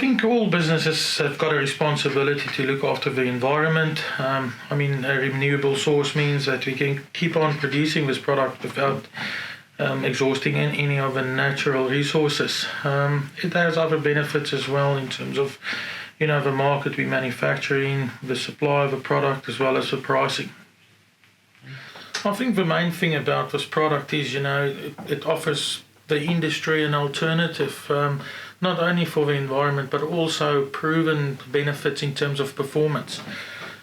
think all businesses have got a responsibility to look after the environment. A renewable source means that we can keep on producing this product without exhausting any of the natural resources. It has other benefits as well in terms of, the market we manufacture in, the supply of the product, as well as the pricing. I think the main thing about this product is, it offers the industry an alternative, not only for the environment, but also proven benefits in terms of performance.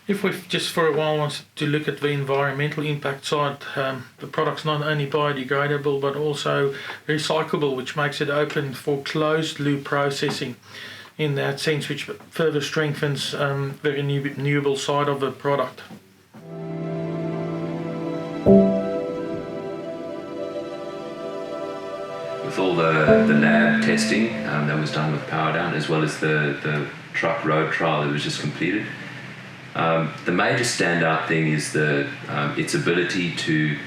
If we just for a while wanted to look at the environmental impact side, the product's not only biodegradable, but also recyclable, which makes it open for closed loop processing in that sense, which further strengthens the renewable side of the product. With all the lab testing that was done with Powerdown, as well as the truck road trial that was just completed, the major standout thing is its ability to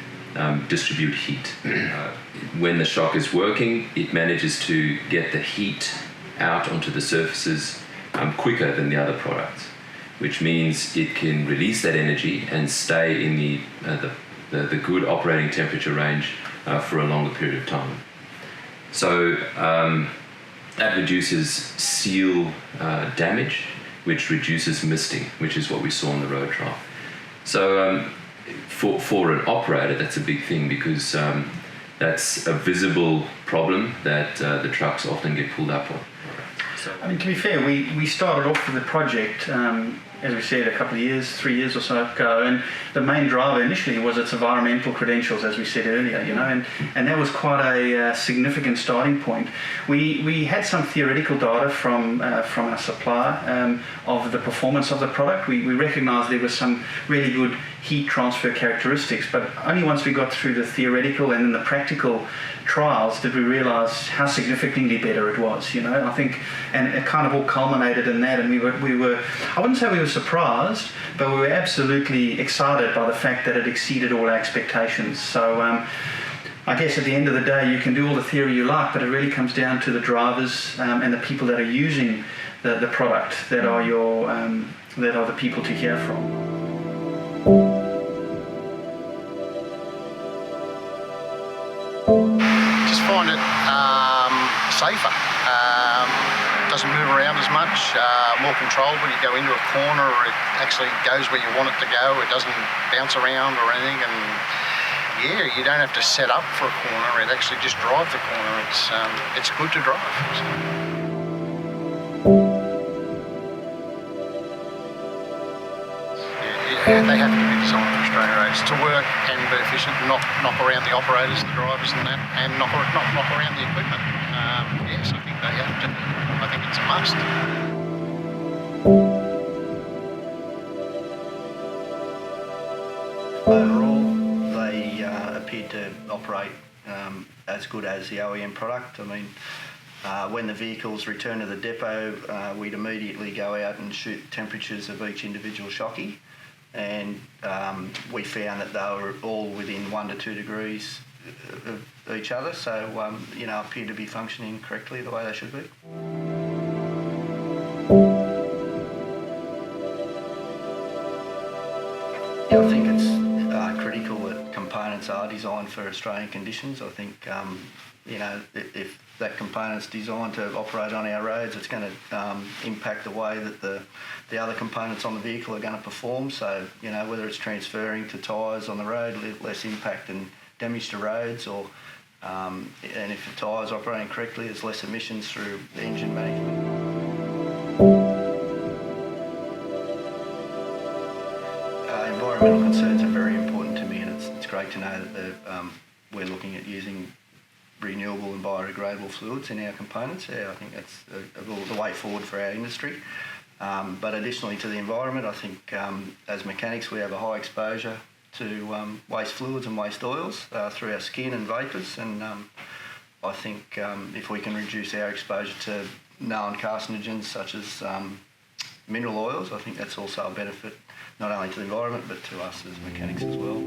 distribute heat. When the shock is working, it manages to get the heat out onto the surfaces quicker than the other products, which means it can release that energy and stay in the good operating temperature range for a longer period of time. So that reduces seal damage, which reduces misting, which is what we saw in the road trial. So for an operator, that's a big thing, because that's a visible problem that the trucks often get pulled up on. To be fair, we started off with the project, as we said, a couple of years, 3 years or so ago, and the main driver initially was its environmental credentials, as we said earlier, and that was quite a significant starting point. We had some theoretical data from our supplier of the performance of the product. We recognised there was some really good heat transfer characteristics, but only once we got through the theoretical and then the practical trials did we realise how significantly better it was, I think, and it kind of all culminated in that, and we were I wouldn't say we were surprised, but we were absolutely excited by the fact that it exceeded all our expectations. So I guess at the end of the day, you can do all the theory you like, but it really comes down to the drivers and the people that are using the product that are the people to hear from. Just find it safer. Doesn't move around as much, more controlled. When you go into a corner, it actually goes where you want it to go. It doesn't bounce around or anything, and yeah, you don't have to set up for a corner. It actually just drives the corner. It's good to drive. Yeah, they have to be designed for Australian roads to work and be efficient, not knock around the operators, the drivers and that, and not knock around the equipment. Yes, I think they have to. I think it's a must. Overall, they appeared to operate as good as the OEM product. When the vehicles returned to the depot, we'd immediately go out and shoot temperatures of each individual shocky, and we found that they were all within 1 to 2 degrees of each other, so appeared to be functioning correctly the way they should be. Yeah, I think it's critical that components are designed for Australian conditions. I think if that component's designed to operate on our roads, it's going to impact the way that the other components on the vehicle are going to perform. So whether it's transferring to tyres on the road, less impact and damage to roads, or and if the tyres are operating correctly, there's less emissions through the engine management. Environmental concerns are very important to me, and it's great to know that we're looking at using renewable and biodegradable fluids in our components. Yeah, I think that's the way forward for our industry. But additionally to the environment, I think as mechanics we have a high exposure to waste fluids and waste oils through our skin and vapours, and I think if we can reduce our exposure to known carcinogens such as mineral oils, I think that's also a benefit not only to the environment but to us as mechanics as well.